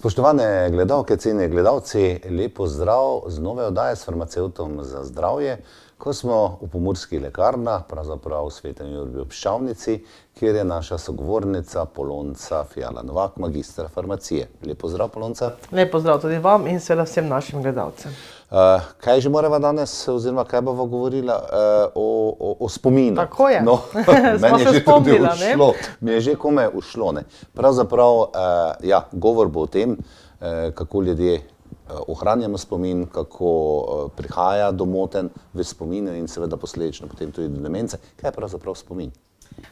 Spoštovane gledalke, cenjeni gledalci, lep pozdrav z nove oddaje s farmacevtom za zdravje, ko smo v Pomurskih lekarnah, pravzaprav v Svetem Juriju ob Ščavnici, kjer je naša sogovornica Polonca Fiala Novak, magistra farmacije. Lep pozdrav, Polonca. Lep pozdrav tudi vam in seveda vsem našim gledalcem. Kaj že morava danes, oziroma kaj bova govorila o spominu? Tako je. No, meni je že tudi ušlo, mi je že komaj ušlo. Pravzaprav, ja, govor bo o tem, kako ljudje ohranjamo spomin, kako prihaja do motenj v spominu in seveda posledično potem tudi do demence. Kaj je pravzaprav spomin?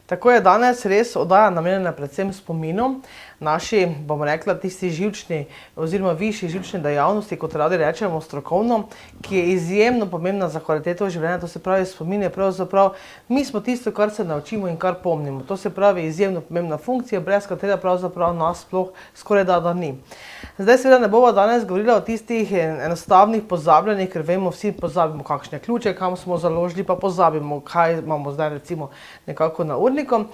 Tako je danes res oddaja namenjena predvsem spominu. Naši, bomo rekla, tisti živčni oziroma višji živčni dejavnosti, kot radi rečemo strokovno, ki je izjemno pomembna za kvaliteto življenja, to se pravi spomin je pravzaprav, mi smo tisto, kar se naučimo in kar pomnimo. To se pravi izjemno pomembna funkcija, brez katere pravzaprav nas sploh skoraj da ni. Zdaj seveda ne bova danes govorila o tistih enostavnih pozabljanjih, ker vemo, vsi pozabimo kakšne ključe, kam smo založili, pa pozabimo, kaj imamo zdaj recimo nekako na urniku.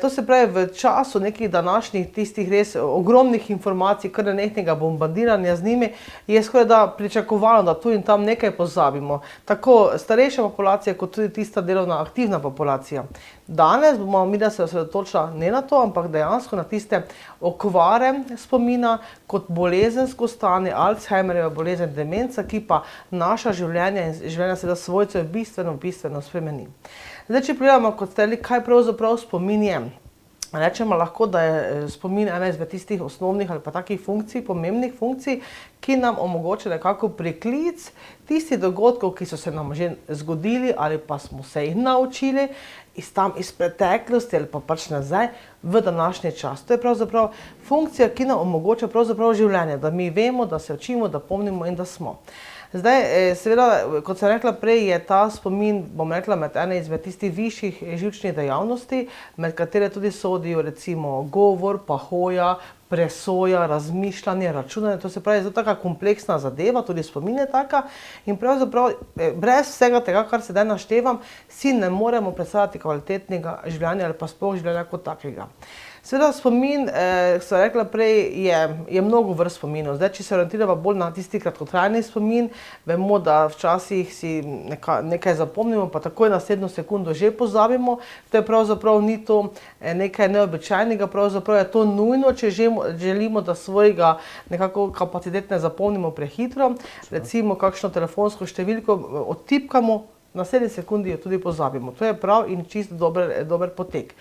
To se pravi v času nekih današnjih tistih res ogromnih informacij, kar nehnega bombardiranja z njimi, je skoraj da pričakovano, da tu in tam nekaj pozabimo. Tako starejša populacija, kot tudi tista delovna aktivna populacija. Danes bomo mi da se osredotočila ne na to, ampak dejansko na tiste okvare spomina, kot bolezensko stanje, Alzheimerjeva bolezen, demenca, ki pa naša življenja in življenja seveda svojcev bistveno spremeni. Zdaj, če pogledamo, kot ste rekli, kaj pravzaprav spomin je. Rečemo lahko, da je spomin ena izmed tistih osnovnih ali pa takih funkcij, pomembnih funkcij, ki nam omogoča nekako priklic tistih dogodkov, ki so se nam že zgodili ali pa smo se jih naučili iz preteklosti ali pa pač nazaj v današnji čas. To je pravzaprav funkcija, ki nam omogoča pravzaprav življenje, da mi vemo, da se učimo, da pomnimo in da smo. Zdaj, seveda, kot sem rekla prej, je ta spomin, bom rekla, med ene izmed tistih višjih živčnih dejavnosti, med katere tudi sodijo recimo govor, pa hoja, presoja, razmišljanje, računanje, to se pravi, zelo taka kompleksna zadeva, tudi spomin je taka in pravzaprav brez vsega tega, kar sedaj naštevam, si ne moremo predstavljati kvalitetnega življenja ali pa sploh življenja kot takega. Seveda spomin, sem rekla prej, je mnogo vrst spominov. Zdaj, če se orientiramo bolj na tisti kratkotrajni spomin, vemo, da včasih si nekaj zapomnimo, pa takoj naslednjo sekundo že pozabimo. To je pravzaprav ni to nekaj neobičajnega, pravzaprav je to nujno, če želimo, da svojega nekako kapacitet ne zapomnimo prehitro. Recimo, kakšno telefonsko številko odtipkamo, na naslednji sekundi jo tudi pozabimo. To je prav in čisto dober potek.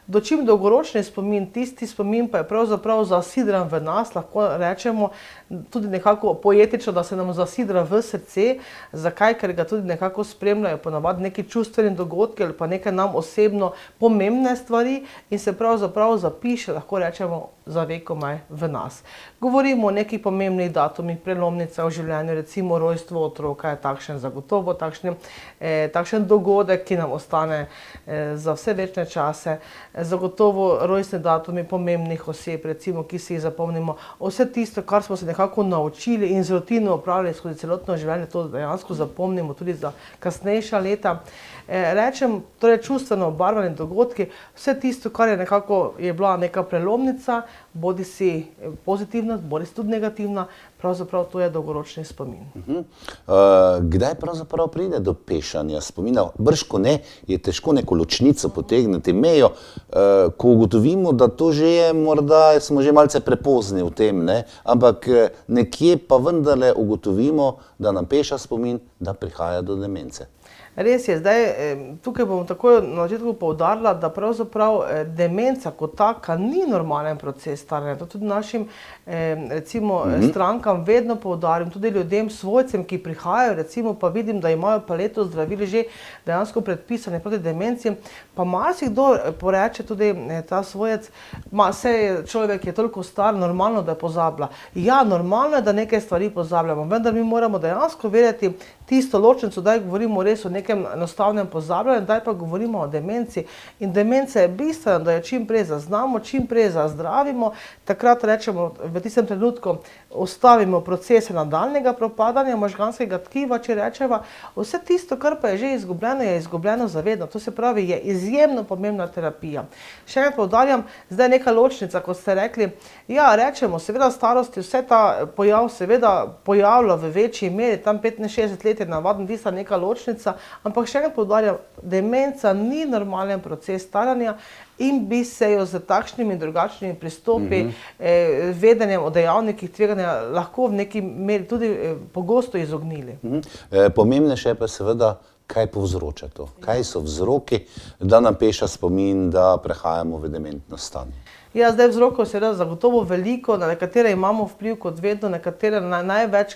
Dočim dolgoročni spomin, tisti spomin pa je pravzaprav zasidran v nas, lahko rečemo tudi nekako poetično, da se nam zasidra v srce. Zakaj? Ker ga tudi nekako spremljajo ponavadi neki čustveni dogodki ali pa neke nam osebno pomembne stvari in se pravzaprav zapiše, lahko rečemo, za vekomaj v nas. Govorimo o nekih pomembnih datumih, prelomnicah v življenju, recimo rojstvo otroka je takšen zagotovo, takšen dogodek, ki nam ostane za vse večne čase. Zagotovo rojstni datumi pomembnih oseb, recimo, ki si jih zapomnimo. Vse tisto, kar smo se nekako naučili in z rutino opravili skozi celotno življenje, to dejansko zapomnimo tudi za kasnejša leta. Rečem, torej čustveno obarvani dogodki, vse tisto, kar je nekako je bila neka prelomnica, bodi si pozitivna, bodi si tudi negativna, pravzaprav to je dolgoročni spomin. Kdaj pravzaprav pride do pešanja spomina? Brško ne, je težko neko ločnico potegniti, mejo, ko ugotovimo, da to že je, morda smo že malce prepozni v tem, ne? Ampak nekje pa vendarle ugotovimo, da nam peša spomin, da prihaja do demence. Res je, zdaj tukaj bom takoj na začetku poudarila, da pravzaprav demenca kot taka ni normalen proces staranja. To tudi našim recimo strankam vedno poudarim, tudi ljudem, svojcem, ki prihajajo, recimo pa vidim, da imajo paleto zdravil že dejansko predpisane proti demenci, pa marsikdo poreče tudi ta svojec, saj človek je toliko star, normalno, da je pozablja. Ja, normalno je, da nekaj stvari pozabljamo, vendar mi moramo dejansko vedeti tisto ločnico, da govorimo res o nekem enostavnem pozabljanju, da pa govorimo o demenci. In demenca je bistvena, da jo čim prej zaznamo, čim prej zazdravimo, takrat rečemo v tistem trenutku, ustavimo procese nadaljnjega propadanja možganskega tkiva, če rečeva. Vse tisto, kar pa je izgubljeno zavedno. To se pravi, je izjemno pomembna terapija. Še enkrat poudarjam, zdaj neka ločnica, kot ste rekli, ja, rečemo, seveda starosti vse ta pojav seveda pojavlja v večji meri, tam 65 let je navadno tista neka ločnica, ampak še enkrat poudarjam, demenca ni normalen proces staranja in bi se jo z takšnimi drugačnimi pristopi, vedenjem o dejavnikih tveganja lahko v neki meri tudi pogosto izognili. Pomembnejše je pa seveda, kaj povzroča to. Kaj so vzroki, da nam peša spomin, da prehajamo v dementno stanje? Ja, zdaj vzrokov seveda zagotovo veliko, na nekatere imamo vpliv kot vedno, nekatere največ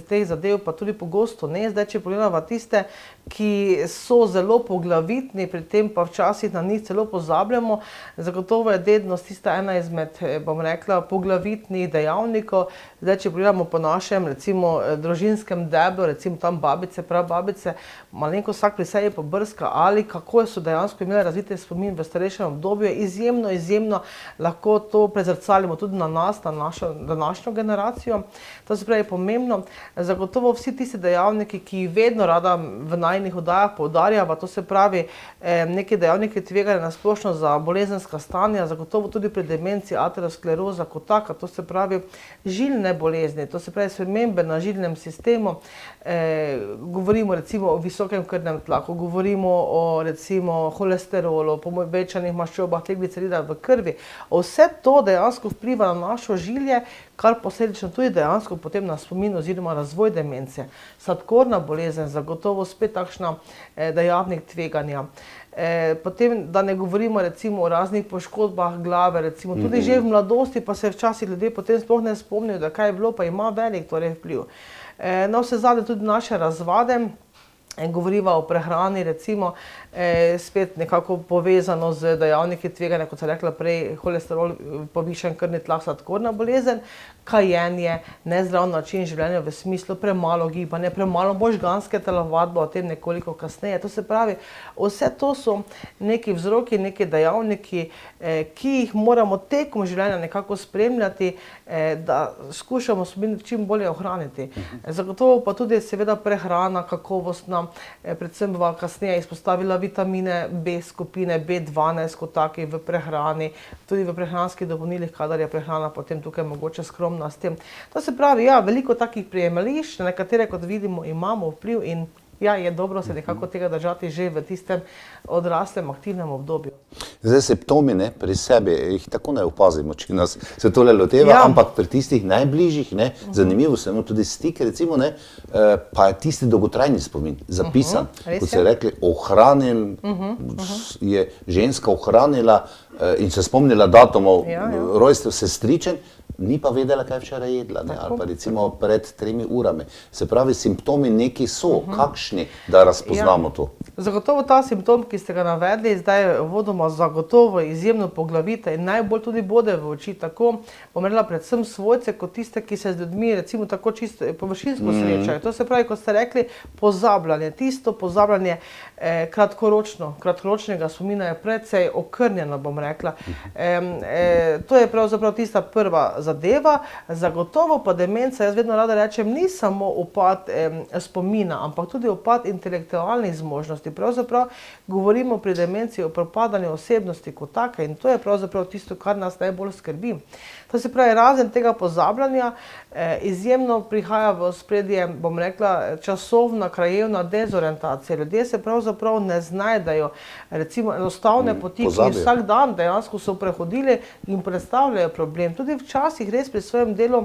teh zadev pa tudi pogosto ne. Zdaj, če pogledamo tiste, ki so zelo poglavitni, pri tem pa včasih na njih celo pozabljamo, zagotovo je dednost tista ena izmed, bom rekla, poglavitnih dejavnikov. Zdaj, če pogledamo po našem, recimo, družinskem deblu, recimo tam babice, prababice, malenko vsak pri sebi pobrska, ali kako so dejansko imeli razvite spomin v starejšem obdobju, izjemno lahko to prezrcalimo tudi na nas, na našo današnjo generacijo. To se pravi pomembno. Zagotovo vsi tisti dejavniki, ki jih vedno rada v najinih oddajah poudarjava, to se pravi neki dejavniki tveganja na splošno za bolezenska stanja, zagotovo tudi pri demenci, ateroskleroza kot taka, to se pravi žilne bolezni, to se pravi spremembe na žilnem sistemu, govorimo recimo o visokem krvnem tlaku, govorimo o recimo holesterolu, povečanih maščobah, triglicerida v krvi. Vse to dejansko vpliva na našo žilje, kar posledično tudi dejansko potem na spomin oziroma razvoj demence. Sladkorna bolezen, zagotovo spet takšna dejavnik tveganja. Potem, da ne govorimo recimo o raznih poškodbah glave, recimo tudi že v mladosti, pa se včasih ljudje potem sploh ne spomnijo, da kaj je bilo, pa ima velik torej vpliv. Na vse zadnje tudi naše razvade, govoriva o prehrani, recimo, spet nekako povezano z dejavniki tveganja, kot sem rekla prej, holesterol, povišan krvni tlak, sladkorna bolezen, kajenje, nezdrav način življenja v smislu premalo gibanja, premalo možganske telovadbe, o tem nekoliko kasneje. To se pravi, vse to so neki vzroki, neki dejavniki, ki jih moramo tekom življenja nekako spremljati, da skušamo spomin čim bolje ohraniti. Zagotovo pa tudi seveda prehrana, kakovostna, predvsem bova kasneje izpostavila vitamine B skupine, B12 kot taki v prehrani, tudi v prehranskih dopolnilih, kadar je prehrana potem tukaj mogoče skromna s tem. To se pravi, ja, veliko takih prijemališč, na nekatere, kot vidimo, imamo vpliv in ja, je dobro se nekako tega držati že v tistem odraslem, aktivnem obdobju. Zdaj simptomi pri sebi, jih tako ne opazimo, če nas se tole loteva, ampak pri tistih najbližjih, zanimivo se tudi stik, recimo, pa je tisti dolgotrajni spomin zapisan, kot se je rekli, je ženska ohranila in se spomnila datumov rojstev sestričen, ni pa vedela, kaj včeraj jedla, ali pa recimo pred 3 urami. Se pravi, simptomi neki so, kakšni, da razpoznamo to? Zagotovo ta simptom, ki ste ga navedli, zdaj vodoma zagotovo izjemno poglavita in najbolj tudi bode v oči, tako bom rekla predvsem svojce, kot tiste, ki se z ljudmi recimo tako čisto površinsko srečajo. To se pravi, kot ste rekli, pozabljanje. Tisto pozabljanje kratkoročnega spomina je precej okrnjeno, bom rekla. To je pravzaprav tista prva zadeva. Zagotovo pa demenca, jaz vedno rada rečem, ni samo upad spomina, ampak tudi upad intelektualnih zmožnosti. Pravzaprav govorimo pri demenciji o propadanju osebnosti kot take in to je pravzaprav tisto, kar nas najbolj skrbi. To se pravi, razen tega pozabljanja, izjemno prihaja v ospredje, bom rekla, časovna, krajevna dezorientacija. Ljudje se pravzaprav ne znajdejo, recimo enostavne poti, ki vsak dan dejansko so prehodili in predstavljajo problem. Tudi včasih res pri svojem delu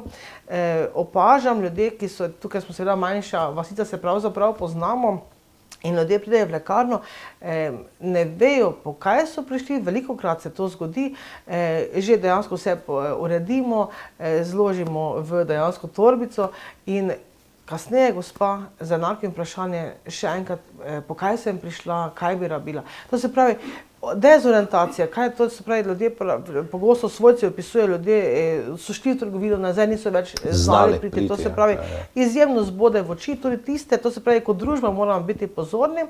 opažam ljudje, ki so, tukaj smo seveda manjša vasica, se pravzaprav poznamo, in ljudje pridejo v lekarno, ne vejo, po kaj so prišli, velikokrat se to zgodi, že dejansko vse uredimo, zložimo v dejansko torbico in kasneje gospa z enakim vprašanjem še enkrat, po kaj sem prišla, kaj bi rabila. To se pravi, dezorientacija, kaj to se pravi, ljudje, pogosto svojci opisujejo, ljudje so šli v trgovino, nazaj niso več znali priti, to se pravi, izjemno zbode v oči, tudi tiste, to se pravi, kot družba moramo biti pozorni,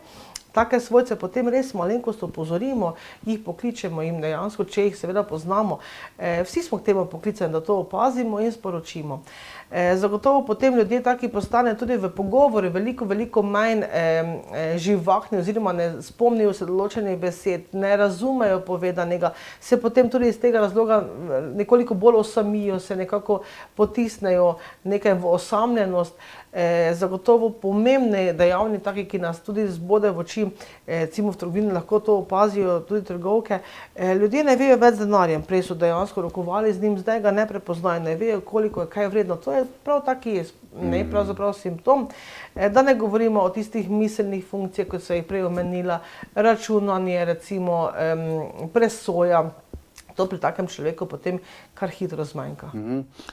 take svojce potem res malenkost opozorimo, jih pokličemo in dejansko, če jih seveda poznamo, vsi smo k temu poklicani, da to opazimo in sporočimo. Zagotovo potem ljudje taki postanejo tudi v pogovoru veliko manj živahni oziroma ne spomnijo se določenih besed, ne razumejo povedanega, se potem tudi iz tega razloga nekoliko bolj osamijo, se nekako potisnejo nekaj v osamljenost. Zagotovo pomembni dejavni taki, ki nas tudi zbode v oči, recimo v trgovini lahko to opazijo tudi trgovke. Ljudje ne vejo več z denarjem, prej so dejansko rokovali z njim, zdaj ga ne prepoznajo, ne vejo, koliko je kaj vredno. To je prav taki pravzaprav simptom, da ne govorimo o tistih miselnih funkcijah, kot so jih prej omenila, računanje, recimo presoja. To pri takem človeku potem kar hitro zmanjka.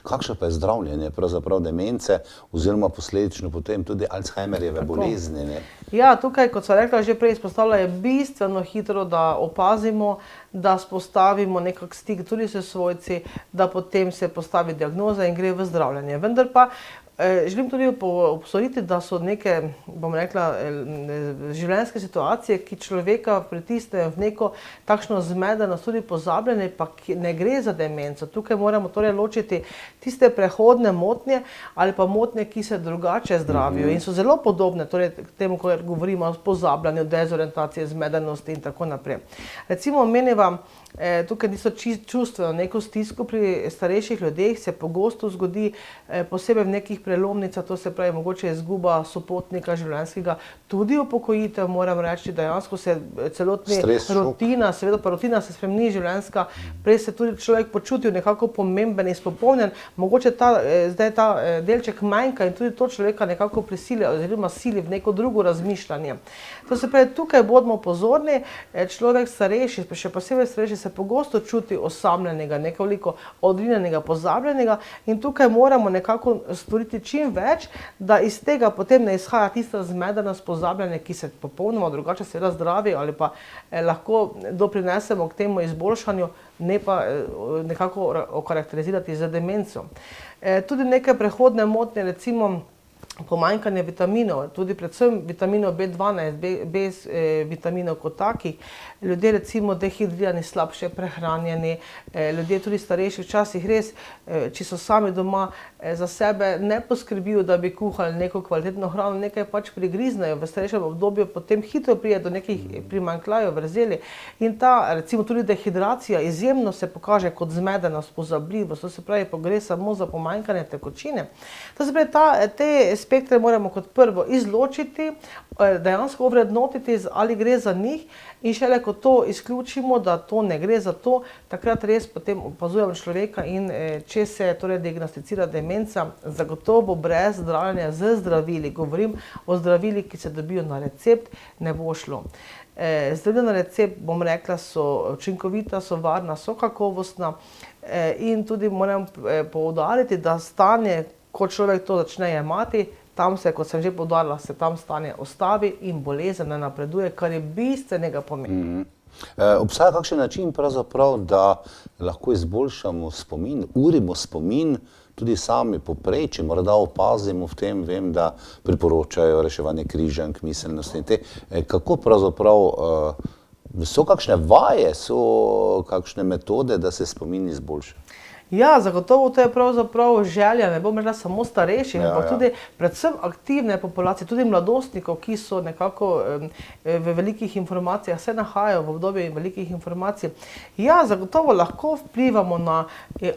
Kakšno pa je zdravljenje pravzaprav demence oziroma posledično potem tudi Alzheimerjeve bolezni? Ne? Ja, tukaj, kot sem rekla, že prej izpostavlja, je bistveno hitro, da opazimo, da spostavimo nekak stik tudi s svojci, da potem se postavi diagnoza in gre v zdravljenje. Vendar pa želim tudi opozoriti, da so neke, bom rekla, življenjske situacije, ki človeka pritisnejo v neko takšno zmedenost, tudi pozabljanje, pa ne gre za demenco. Tukaj moramo torej ločiti tiste prehodne motnje ali pa motnje, ki se drugače zdravijo in so zelo podobne, torej temu, ko govorimo o pozabljanju, dezorientaciji, zmedenosti in tako naprej. Recimo omeniva tukaj niso čustveno neko stisko pri starejših ljudeh, se pogosto zgodi, posebej v nekih prelomnicah, to se pravi mogoče izguba sopotnika življenjskega, tudi upokojitev, moram reči, dejansko se celotni rutina, seveda pa rutina se spremeni življenjska, prej se tudi človek počutil nekako pomemben in izpopolnjen, mogoče zdaj ta delček manjka in tudi to človeka nekako prisili oziroma sili v neko drugo razmišljanje. To se pravi, tukaj bodimo pozorni, človek starejši, še posebej starejši, se pogosto čuti osamljenega, nekoliko odrinjenega, pozabljenega in tukaj moramo nekako storiti čim več, da iz tega potem ne izhaja tista zmedenost, pozabljanje, ki se popolnoma drugače seveda zdravi ali pa lahko doprinesemo k temu izboljšanju, ne pa nekako okarakterizirati z demenco. Tudi neke prehodne motnje, recimo pomanjkanje vitaminov, tudi predvsem vitaminov B12, bez vitaminov kot takih, ljudje recimo dehidrirani, slabše prehranjeni, ljudje tudi starejši včasih res, če so sami doma, za sebe ne poskrbijo, da bi kuhali neko kvalitetno hrano, nekaj pač prigriznejo, v starejšem obdobju potem hitro pride do nekih primanjkljajev, vrzeli in ta recimo tudi dehidracija izjemno se pokaže kot zmedenost, pozabljivost, to se pravi, gre samo za pomanjkanje tekočine. To se pravi, te spektre moramo kot prvo izločiti, dejansko ovrednotiti, ali gre za njih in šele, ko to izključimo, da to ne gre za to, takrat res potem opazujemo človeka in če se torej diagnosticira demenca, zagotovo brez zdravljenja z zdravili, govorim o zdravilih, ki se dobijo na recept, ne bo šlo. Zdravila na recept, bom rekla, so učinkovita, so varna, so kakovostna in tudi moram poudariti, da stanje, ko človek to začne jemati, tam se, kot sem že poudarila, se tam stanje ustavi in bolezen ne napreduje, kar je bistvenega pomena. Obstaja kakšen način pravzaprav, da lahko izboljšamo spomin, urimo spomin, tudi sami popreči, morda opazimo v tem, vem, da priporočajo reševanje križank, miselnosti in te. Kako pravzaprav, so kakšne vaje, so kakšne metode, da se spomin izboljša? Ja, zagotovo to je pravzaprav želja, ne bom rekla samo starejših, ampak tudi predvsem aktivne populacije, tudi mladostnikov, ki so nekako v velikih informacijah, se nahajajo v obdobju velikih informacij. Ja, zagotovo lahko vplivamo na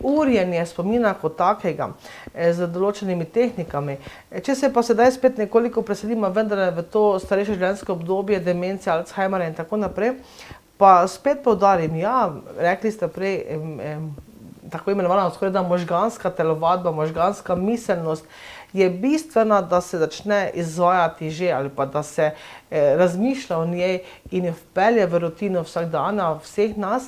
urjenje spomina kot takega z določenimi tehnikami. Če se pa sedaj spet nekoliko preselimo vendar v to starejše življenjsko obdobje, demencija, Alzheimera in tako naprej, pa spet poudarim, ja, rekli ste prej, tako imenovana skorajda možganska telovadba, možganska miselnost je bistvena, da se začne izvajati že ali pa da se razmišlja o njej in jo vpelje v rutino vsakdana vseh nas,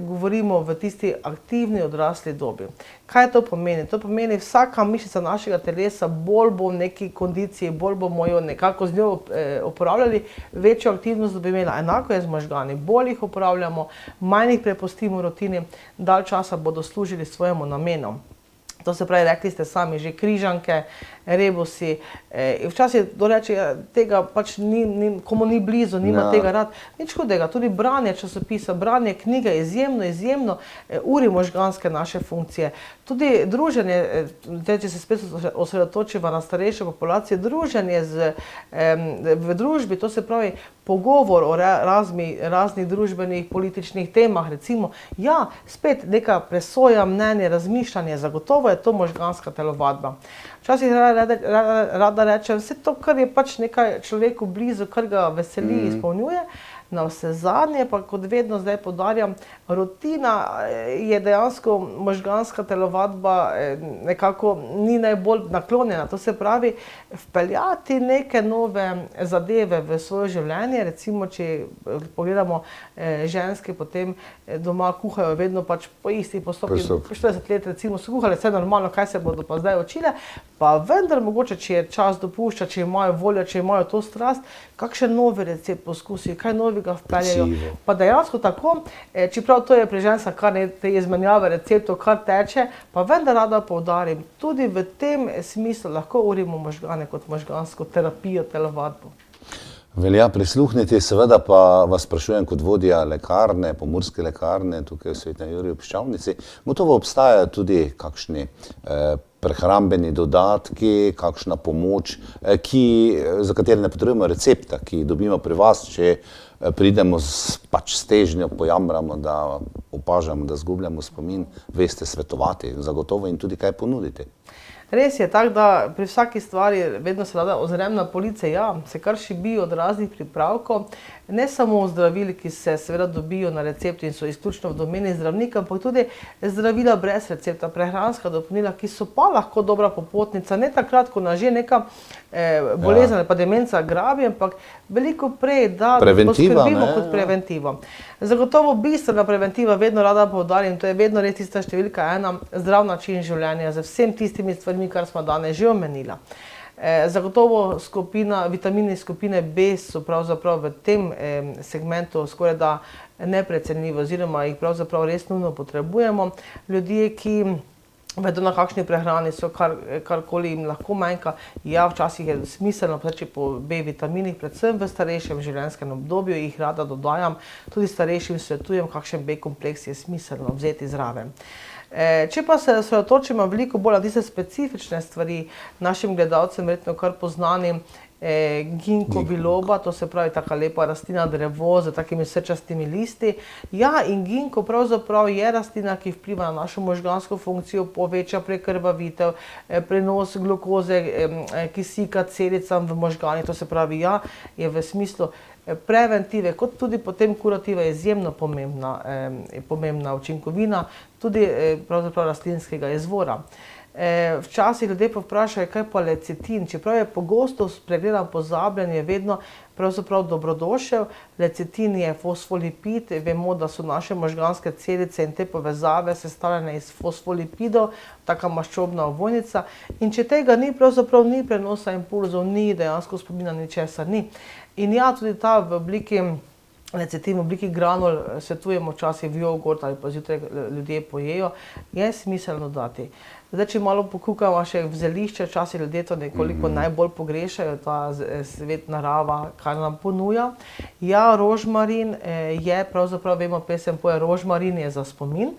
govorimo v tisti aktivni odrasli dobi. Kaj to pomeni? To pomeni, vsaka mišica našega telesa bolj bo v neki kondiciji, bolj bomo jo nekako z njo uporabljali, večjo aktivnost bo imela. Enako je z možgani, bolj jih uporabljamo, manj jih prepustimo rutini, dalj časa bodo služili svojemu namenu. To se pravi, rekli ste sami, že križanke, rebusi. Včasih doreče, tega pač komu ni blizu, nima tega rad. Nič hudega, tudi branje časopisa, branje knjige, izjemno uri možganske naše funkcije. Tudi druženje, če se spet osredotočiva na starejšo populacijo, druženje v družbi, to se pravi pogovor o raznih družbenih, političnih temah, recimo, ja, spet neka presoja, mnenje, razmišljanje, zagotovo je to možganska telovadba. Včasih rada rečem, vse to, kar je pač nekaj človeku blizu, kar ga veseli, izpolnjuje, na vse zadnje, pa kot vedno zdaj poudarjam, rutina je dejansko možganska telovadba nekako ni najbolj naklonjena. To se pravi, vpeljati neke nove zadeve v svoje življenje, recimo, če pogledamo ženske, potem doma kuhajo vedno pač po isti postopki, 40 let recimo so kuhale, vse normalno, kaj se bodo pa zdaj učile, pa vendar mogoče, če je čas dopušča, če imajo voljo, če imajo to strast, kakšen novi recept poskusijo, kaj novega vpeljajo. Pa dejansko tako, čeprav to je pri ženskah kar te izmenjave receptov, kar teče, pa vendar rada poudarim, tudi v tem smislu lahko urimo možgane kot možgansko terapijo, telovadbo. Velja prisluhniti, seveda pa vas sprašujem kot vodja lekarne, Pomurske lekarne, tukaj v Svetem Juriju Piščalnici. Gotovo obstajajo tudi kakšni prehrambeni dodatki, kakšna pomoč, za katere ne potrebujemo recepta, ki jih dobimo pri vas, če pridemo s težnjo, pojamramo, da opažamo, da zgubljamo spomin, veste svetovati, zagotovo in tudi kaj ponuditi. Res je tako, da pri vsaki stvari vedno se rada ozrem na police, ja, se kar šibi od raznih pripravkov, ne samo zdravili, ki se seveda dobijo na receptu in so izključno v domeni zdravnika, ampak tudi zdravila brez recepta, prehranska dopolnila, ki so pa lahko dobra popotnica, ne takrat, ko nas že neka bolezen ali pa demenca grabi, ampak veliko prej, da poskrbimo kot preventivo. Zagotovo bistvena preventiva, vedno rada poudarim, to je vedno res tista številka 1, zdrav način življenja z vsem tistimi stvarmi, kar smo danes že omenila. Zagotovo vitamini skupine B so pravzaprav v tem segmentu skoraj da neprecenljivi oziroma jih pravzaprav res nujno potrebujemo. Ljudje, ki vedo, na kakšni prehrani so, karkoli jim lahko manjka, ja, včasih je smiselno preči po B vitaminih, predvsem v starejšem življenjskem obdobju, jih rada dodajam, tudi starejšim svetujem, kakšen B kompleks je smiselno vzeti zraven. Če pa se osredotočimo veliko bolj na tiste specifične stvari, našim gledalcem verjetno kar poznanim, ginkgo biloba, to se pravi taka lepa rastlina, drevo z takimi srčastimi listi. Ja, in ginkgo pravzaprav je rastlina, ki vpliva na našo možgansko funkcijo, poveča prekrvavitev, prenos glukoze, kisika celicam v možganih, to se pravi, ja, je v smislu preventive, kot tudi potem kurativa je izjemno pomembna učinkovina, tudi pravzaprav rastlinskega izvora. Včasih ljudje pa vprašajo, kaj pa lecitin, čeprav je pogosto spregledan, pozabljen, je vedno pravzaprav dobrodošel. Lecitin je fosfolipid, vemo, da so naše možganske celice in te povezave sestavljene iz fosfolipidov, taka maščobna ovojnica, in če tega ni, pravzaprav ni prenosa impulzov, ni dejansko spomina, ničesar ni. In ja, tudi ta v obliki lecitin, v obliki granul svetujemo včasih v jogurt ali pa zjutraj ljudje pojejo, je smiselno dati. Zdaj, če malo pokukamo še v zelišče, včasih ljudje to nekoliko najbolj pogrešajo, ta svet narava, kar nam ponuja. Ja, rožmarin je, pravzaprav vemo, pesem poje, rožmarin je za spomin.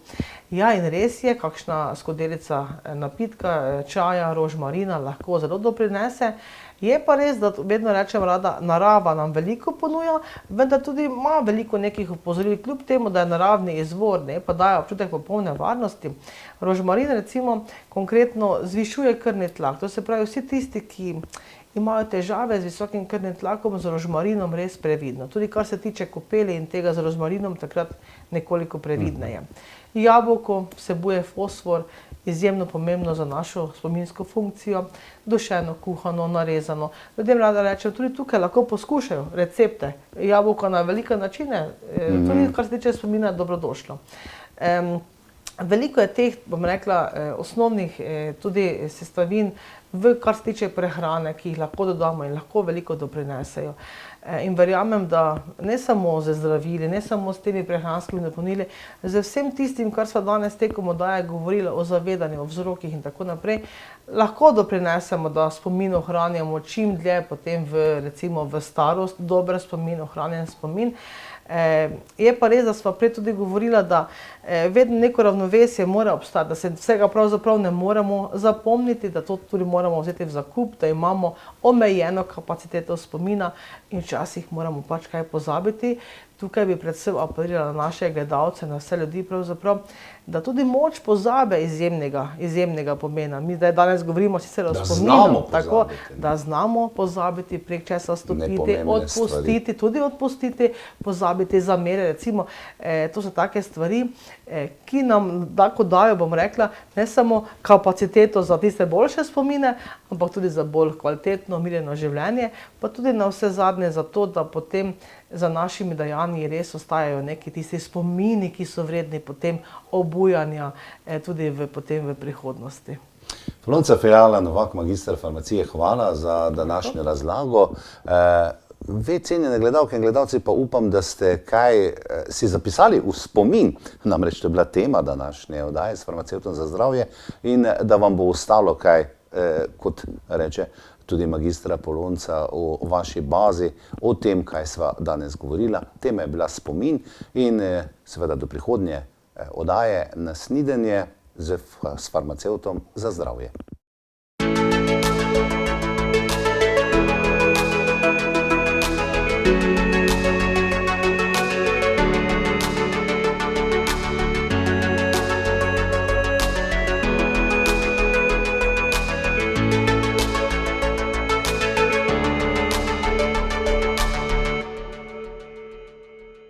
Ja, in res je, kakšna skodelica napitka, čaja, rožmarina lahko zelo doprinese. Je pa res, da vedno rečem rada, narava nam veliko ponuja, vendar tudi ima veliko nekih opozoril, kljub temu, da je naravni izvor, pa daje občutek popolne varnosti. Rožmarin recimo konkretno zvišuje krvni tlak, to se pravi, vsi tisti, ki imajo težave z visokim krvnim tlakom, z rožmarinom res previdno. Tudi kar se tiče kopeli in tega z rožmarinom, takrat nekoliko previdneje. Jabolko vsebuje fosfor, izjemno pomembno za našo spominsko funkcijo, dušeno, kuhano, narezano. Ljudem rada rečem, tudi tukaj lahko poskušajo recepte. Jabolko na velike načine, tudi kar se tiče spomina, dobrodošlo. Veliko je teh, bom rekla, osnovnih tudi sestavin, kar se tiče prehrane, ki jih lahko dodamo in lahko veliko doprinesejo. In verjamem, da ne samo z zdravili, ne samo s temi prehranskimi dopolnili, z vsem tistim, kar sva danes tekom oddaje govorila o zavedanju, o vzrokih in tako naprej, lahko doprinesemo, da spomin ohranjamo čim dlje, potem recimo v starost, dober spomin, ohranjen spomin. Je pa res, da sva prej tudi govorila, da vedno neko ravnovesje mora obstati, da se vsega pravzaprav ne moremo zapomniti, da to tudi moramo vzeti v zakup, da imamo omejeno kapaciteto spomina in včasih moramo pač kaj pozabiti. Tukaj bi predvsem apelirala na naše gledalce, na vse ljudi pravzaprav, da tudi moč pozabe izjemnega pomena. Mi zdaj danes govorimo sicer o spominu, tako, da znamo pozabiti, prek česa stopiti, odpustiti, tudi odpustiti, pozabiti zamere, recimo, to so take stvari, ki nam tako dajo, bom rekla, ne samo kapaciteto za tiste boljše spomine, ampak tudi za bolj kvalitetno, miljeno življenje, pa tudi na vse zadnje za to, da potem za našimi dejanji res ostajajo neki tisti spomini, ki so vredni potem obujanja tudi potem v prihodnosti. Polonca Fejala Novak, magister farmacije, hvala za današnjo razlago. Ve, cenjene gledalke in gledalci, pa upam, da ste kaj si zapisali v spomin, namreč to je bila tema današnje oddaje s Farmacevtom za zdravje, in da vam bo ostalo kaj, kot reče tudi magistra Polonca, o vaši bazi, o tem, kaj sva danes govorila. Tema je bila spomin in seveda do prihodnje oddaje na snidenje s Farmacevtom za zdravje.